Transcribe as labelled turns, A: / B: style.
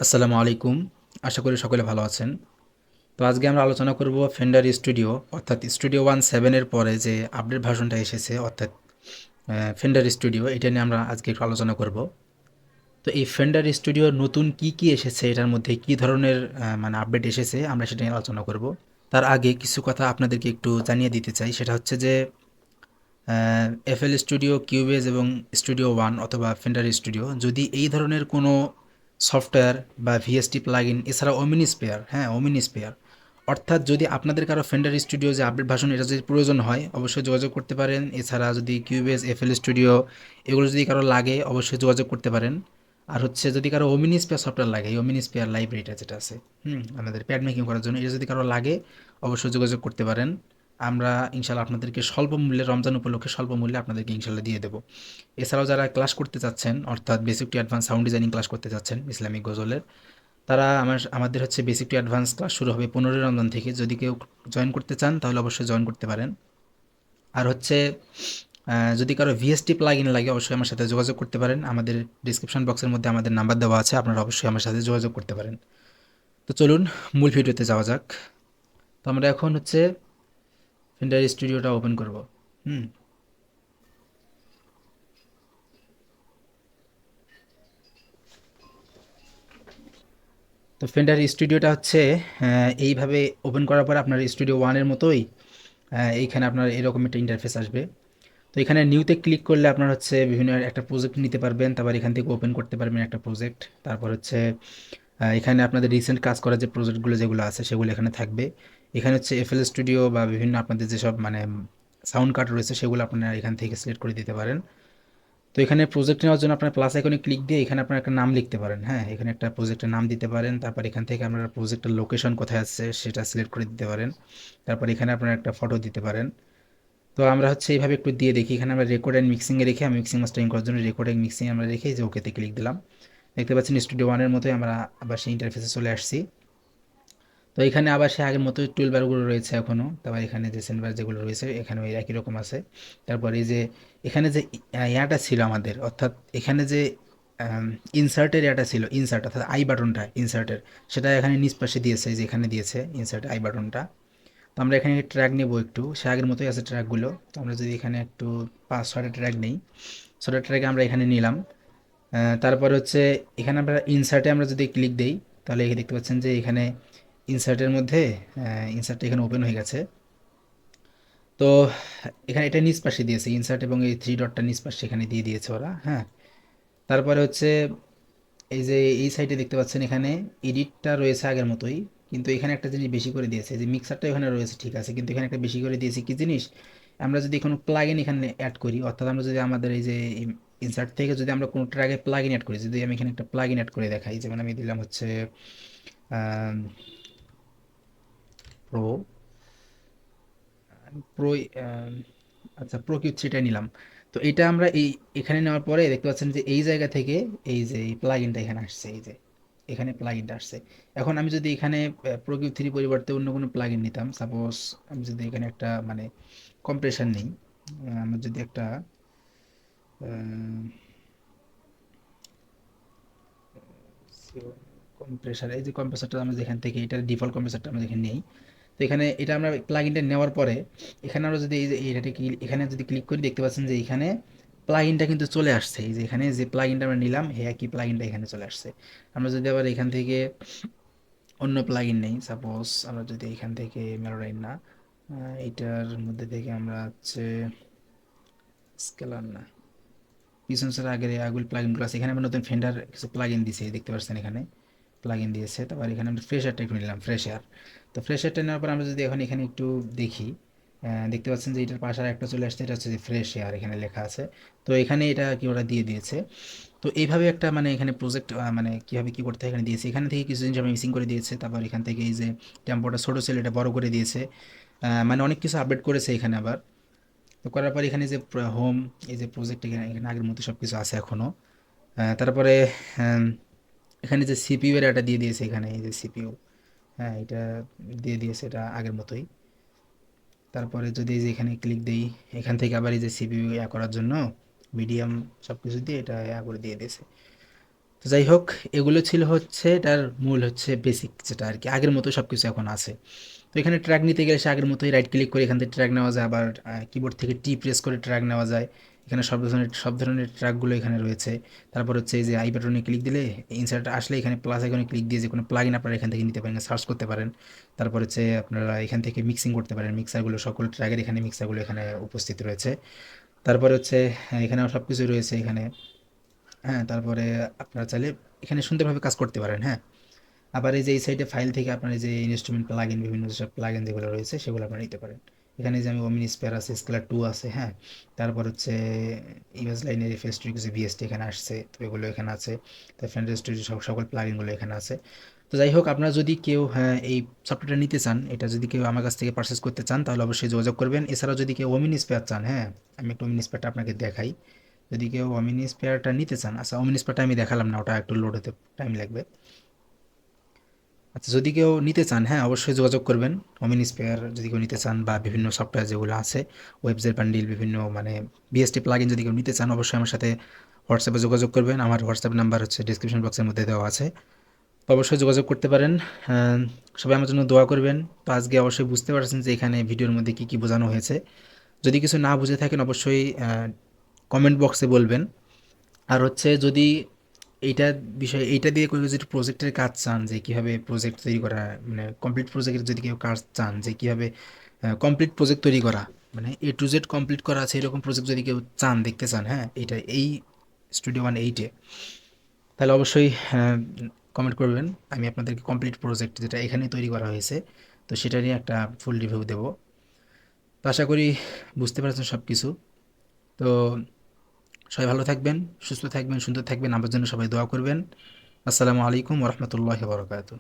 A: আসসালামু আলাইকুম। আশা করি সকলে ভালো আছেন। তো আজকে আমরা আলোচনা করব ফেন্ডার স্টুডিও অর্থাৎ স্টুডিও 1.7 এর পরে যে আপডেট ভার্সনটা এসেছে অর্থাৎ ফেন্ডার স্টুডিও এটা নিয়ে আমরা আজকে একটু আলোচনা করব। তো এই ফেন্ডার স্টুডিওর নতুন কি এসেছে, এটার মধ্যে কি ধরনের মানে আপডেট এসেছে আমরা সেটা নিয়ে আলোচনা করব। তার আগে কিছু কথা আপনাদেরকে একটু জানিয়ে দিতে চাই, সেটা হচ্ছে যে এফএল স্টুডিও, কিউবেজ এবং স্টুডিও 1 অথবা ফেন্ডার স্টুডিও যদি এই ধরনের কোনো সফটওয়্যার বা ভিএসটি প্লাগইন এছাড়া ওমিনি স্পেয়ার, হ্যাঁ ওমিনি স্পেয়ার, অর্থাৎ যদি আপনাদের কারো ফেন্ডার স্টুডিও যে আপডেট ভার্সন এটা যদি প্রয়োজন হয় অবশ্যই যোগাযোগ করতে পারেন। এছাড়া যদি কিউবেজ, এফএল স্টুডিও এগুলো যদি কারো লাগে অবশ্যই যোগাযোগ করতে পারেন। আর হচ্ছে যদি কারো ওমিনি স্পেয়ার সফটওয়্যার লাগে, এই ওমিনি স্পেয়ার লাইব্রেরিটা যেটা আছে আমাদের প্যাড মেকিং করার জন্য, এটা যদি কারো লাগে অবশ্যই যোগাযোগ করতে পারেন। আমরা ইনশাল্লাহ আপনাদেরকে স্বল্প মূল্যে, রমজান উপলক্ষে স্বল্প মূল্যে আপনাদেরকে ইনশাল্লাহ দিয়ে দেবো। এছাড়াও যারা ক্লাস করতে চাচ্ছেন অর্থাৎ basic to advance sound designing class করতে চাচ্ছেন ইসলামিক গজলের, তারা আমাদের হচ্ছে বেসিক টু অ্যাডভান্স ক্লাস শুরু হবে 15ই রমজান থেকে। যদি কেউ জয়েন করতে চান তাহলে অবশ্যই জয়েন করতে পারেন। আর হচ্ছে যদি কারো ভিএসটি প্লাগ ইন লাগে অবশ্যই আমার সাথে যোগাযোগ করতে পারেন। আমাদের ডিসক্রিপশন বক্সের মধ্যে আমাদের নাম্বার দেওয়া আছে, আপনারা অবশ্যই আমার সাথে যোগাযোগ করতে পারেন। তো চলুন মূল ভিডিওতে যাওয়া যাক। তো আমরা এখন হচ্ছে ফিন্ডার স্টুডিওটা ওপেন করব। হুম তো ফেন্ডার স্টুডিওটা হচ্ছে এইভাবে ওপেন করার পর আপনার স্টুডিও ওয়ানের মতোই এইখানে আপনার এরকম একটা ইন্টারফেস আসবে। তো এখানে নিউতে ক্লিক করলে আপনার হচ্ছে বিভিন্ন একটা প্রজেক্ট নিতে পারবেন, তারপর এখান থেকে ওপেন করতে পারবেন একটা প্রজেক্ট। তারপর হচ্ছে এখানে আপনাদের রিসেন্ট কাজ করা যে প্রজেক্টগুলো যেগুলো আছে সেগুলো এখানে থাকবে। এখানে হচ্ছে এফএল স্টুডিও বা বিভিন্ন আপনাদের যেসব মানে সাউন্ড কার্ড রয়েছে সেগুলো আপনারা এখান থেকে সিলেক্ট করে দিতে পারেন। তো এখানে প্রজেক্ট নেওয়ার জন্য আপনার প্লাস আইকনে ক্লিক দিয়ে এখানে আপনার একটা নাম লিখতে পারেন, হ্যাঁ এখানে একটা প্রজেক্টের নাম দিতে পারেন। তারপর এখান থেকে আপনারা প্রজেক্টের লোকেশন কোথায় আছে সেটা সিলেক্ট করে দিতে পারেন। তারপর এখানে আপনারা একটা ফটো দিতে পারেন। তো আমরা হচ্ছে এইভাবে একটু দিয়ে দেখি। এখানে আমরা রেকর্ড অ্যান্ড মিক্সিংয়ে রেখে, আমি মিক্সিং মাস্টারিং করার জন্য রেকর্ড অ্যান্ড মিক্সিং আমরা রেখে যে ওকেতে ক্লিক দিলাম। দেখতে পাচ্ছেন স্টুডিও ওয়ানের মতোই আমরা আবার সেই ইন্টারফেসে চলে আসছি। তো এখানে আবার সে আগের মতো টুলবারগুলো রয়েছে এখনও। তারপর এখানে যে সেন্ডবার যেগুলো রয়েছে এখানে ওই একই রকম আছে। তারপর এই যে এখানে যে ইয়াটা ছিল আমাদের, অর্থাৎ এখানে যে ইনসার্টের ইয়াটা ছিল, ইনসার্ট অর্থাৎ আই বাটনটা ইনসার্টের, সেটা এখানে নিচ পাশে দিয়েছে, যে এখানে দিয়েছে ইনসার্ট আই বাটনটা। তো আমরা এখানে ট্র্যাক নেব একটু, সে আগের মতোই আছে ট্র্যাকগুলো। তো আমরা যদি এখানে একটু 5-6টা ট্র্যাক নেই, 6টা ট্র্যাকে আমরা এখানে নিলাম। তারপর হচ্ছে এখানে আমরা ইনসার্টে আমরা যদি ক্লিক দেই তাহলে দেখতে পাচ্ছেন যে এখানে ইনসার্টের মধ্যে ইনসার্টটা এখানে ওপেন হয়ে গেছে। তো এখানে এটা নিচ পাশে দিয়েছে ইনসার্ট, এবং এই থ্রি ডটটা নিচ পাশে এখানে দিয়ে দিয়েছে ওরা, হ্যাঁ। তারপরে হচ্ছে এই যে এই সাইডে দেখতে পাচ্ছেন এখানে এডিটটা রয়েছে আগের মতোই, কিন্তু এখানে একটা জিনিস বেশি করে দিয়েছে, যে মিক্সারটা এখানে রয়েছে ঠিক আছে, কিন্তু এখানে একটা বেশি করে দিয়েছে কি জিনিস, আমরা যদি কোনো প্লাগইন এখানে অ্যাড করি, অর্থাৎ আমরা যদি আমাদের এই যে ইনসার্ট থেকে যদি আমরা কোনো ট্র্যাকে প্লাগইন অ্যাড করি, যদি আমি এখানে একটা প্লাগইন অ্যাড করে দেখাই, যেমন আমি দিলাম হচ্ছে প্রো প্রো আচ্ছা প্রো কিউব থ্রিটা নিলাম। তো এটা আমরা এই এখানে নেওয়ার পরে দেখতে পাচ্ছেন যে এই জায়গা থেকে এই যে এই প্লাগইনটা এখানে আসছে, এই যে এখানে প্লাগইনটা আসছে। এখন আমি যদি এখানে প্রো কিউব থ্রি পরিবর্তে অন্য কোনো প্লাগইন নিতাম, সাপোজ আমি যদি এখানে একটা মানে কম্প্রেশন নিই, আমার যদি একটা কম্প্রেসার, এই যে কম্প্রেসারটা আমরা যেখান থেকে এটার ডিফল্ট কম্প্রেসারটা আমরা যেখানে নেই, তো এখানে এটা আমরা প্লাগইনটা নেওয়ার পরে এখানে আমরা যদি এই যে এটাকে এখানে যদি ক্লিক করি দেখতে পাচ্ছেন যে এখানে প্লাগইনটা কিন্তু চলে আসছে। এই যে এখানে যে প্লাগইনটা আমরা নিলাম এই একই প্লাগইনটা এখানে চলে আসছে। আমরা যদি আবার এখান থেকে অন্য প্লাগইন নেই, সাপোজ আমরা যদি এখান থেকে মেলোডাইন না, এইটার মধ্যে থেকে আমরা হচ্ছে স্কেলার না, পিছন সার আগের আগুল প্লাগইনগুলো আছে, এখানে আমরা নতুন ফেন্ডার কিছু প্লাগইন দিয়েছি দেখতে পাচ্ছেন এখানে প্লাগইন দিয়েছে। তারপর এখানে আমরা ফ্রেশ এয়ারটা একটু নিলাম, ফ্রেশ এয়ার। তো ফ্রেশ এয়ারটা নেওয়ার পর আমরা যদি এখন এখানে একটু দেখি, দেখতে পাচ্ছেন যে এটার পাশে আর একটা চলে আসছে, এটা হচ্ছে যে ফ্রেশ এয়ার এখানে লেখা আছে। তো এখানে এটা কি ওরা দিয়ে দিয়েছে। তো এইভাবে একটা মানে এখানে প্রজেক্ট মানে কীভাবে কী করতে হয় এখানে দিয়েছে। এখানে থেকে কিছু জিনিস আমি মিসিং করে দিয়েছে। তারপর এখান থেকে এই যে টেম্পোটা ছোটো ছিল এটা বড় করে দিয়েছে। মানে অনেক কিছু আপডেট করেছে এখানে আবার। তো করার পর এখানে যে হোম, এই যে প্রজেক্ট এখানে এখানে আগের মতো সব কিছু আছে এখনও। তারপরে আম, এখানে যে সিপিইউ এর এটা দিয়ে দিয়েছে, এখানে এই যে সিপিইউ, হ্যাঁ এটা দিয়ে দিয়েছে, এটা আগের মতোই। তারপরে যদি এই যে এখানে ক্লিক দিই, এখান থেকে আবার এই যে সিপিইউ করার জন্য মিডিয়াম সব কিছু দিয়ে এটা করে দিয়ে দিয়েছে। তো যাই হোক, এগুলো ছিল হচ্ছে এটার মূল হচ্ছে বেসিক যেটা আর কি, আগের মতো সব কিছু এখন আছে। তো এখানে ট্র্যাক নিতে গেলে সে আগের মতোই রাইট ক্লিক করে এখান থেকে ট্র্যাক নেওয়া যায়, আবার কিবোর্ড থেকে টি প্রেস করে ট্র্যাক নেওয়া যায়। এখানে সব ধরনের ট্র্যাকগুলো এখানে রয়েছে। তারপর হচ্ছে এই যে আই বাটনে ক্লিক দিলে ইনসার্ট আসলে এখানে প্লাস আইকনে ক্লিক দিয়ে যে কোনো প্লাগইন আপনারা এখান থেকে নিতে পারেন, সার্চ করতে পারেন। তারপর হচ্ছে আপনারা এখান থেকে মিক্সিং করতে পারেন, মিক্সারগুলো সকল ট্র্যাকের এখানে মিক্সারগুলো এখানে উপস্থিত রয়েছে। তারপরে হচ্ছে এখানেও সব কিছুই রয়েছে এখানে। হ্যাঁ, তারপরে আপনারা চাইলে এখানে সুন্দরভাবে কাজ করতে পারেন। হ্যাঁ, আবার এই যে এই সাইডে ফাইল থেকে আপনার এই যে ইনস্ট্রুমেন্ট প্লাগইন বিভিন্ন যেসব প্লাগইন যেগুলো রয়েছে সেগুলো আপনারা নিতে পারেন। এখানে যে আমি ওমিনি স্পেয়ার আছে, স্কেলার 2 আছে। হ্যাঁ, তারপর হচ্ছে ইমেজ লাইনের এফএস স্টুডিও কিছু ভিএসটি এখানে আসছে, তো এগুলো এখানে আছে। তো ফ্রেন্ডের স্টুডিও সকল প্লাগইনগুলো এখানে আছে। তো যাই হোক, আপনারা যদি কেউ হ্যাঁ এই সফটওয়্যারটা নিতে চান, এটা যদি কেউ আমার কাছ থেকে পারচেস করতে চান তাহলে অবশ্যই যোগাযোগ করবেন। এছাড়াও যদি কেউ ওমিনি স্পেয়ার চান, হ্যাঁ আমি একটু ওমিনি স্পেয়ারটা আপনাকে দেখাই। যদি কেউ ওমিনি স্পেয়ারটা নিতে চান, আচ্ছা ওমিনি স্পেয়ারটা আমি দেখালাম না, ওটা একটু লোড হতে টাইম লাগবে। আচ্ছা, যদি কেউ নিতে চান, হ্যাঁ অবশ্যই যোগাযোগ করবেন। ওমিনি স্পেয়ার যদি কেউ নিতে চান বা বিভিন্ন সফটওয়্যার যেগুলো আছে, ওয়েবজের বান্ডিল বিভিন্ন মানে বিএসটি প্লাগইন যদি কেউ নিতে চান, অবশ্যই আমার সাথে হোয়াটসঅ্যাপে যোগাযোগ করবেন। আমার হোয়াটসঅ্যাপ নাম্বার হচ্ছে ডিসক্রিপশন বক্সের মধ্যে দেওয়া আছে, তো অবশ্যই যোগাযোগ করতে পারেন। সবাই আমার জন্য দোয়া করবেন। তো আজকে অবশ্যই বুঝতে পারছেন যে এখানে ভিডিওর মধ্যে কী কী বোঝানো হয়েছে। যদি কিছু না বুঝে থাকেন অবশ্যই কমেন্ট বক্সে বলবেন। আর হচ্ছে যদি এইটা বিষয় এইটা দিয়ে কেউ যদি প্রজেক্টের কাজ চান, যে কীভাবে প্রজেক্ট তৈরি করা, মানে কমপ্লিট প্রজেক্টের যদি কেউ কাজ চান যে কীভাবে কমপ্লিট প্রজেক্ট তৈরি করা, মানে এ টু জেড কমপ্লিট করা আছে এরকম প্রজেক্ট যদি কেউ চান, দেখতে চান, হ্যাঁ এটা এই স্টুডিও 1 8-এ, তাহলে অবশ্যই কমেন্ট করবেন। আমি আপনাদেরকে কমপ্লিট প্রজেক্ট যেটা এখানে তৈরি করা হয়েছে, তো সেটা নিয়ে একটা ফুল রিভিউ দেবো। তো আশা করি বুঝতে পারছেন সব কিছু। তো সবাই ভালো থাকবেন, সুস্থ থাকবেন, সুন্দর থাকবেন, আমার জন্য সবাই দোয়া করবেন। আসসালামু আলাইকুম ওরহমতুল্লাহি ওয়া বারাকাতুহু।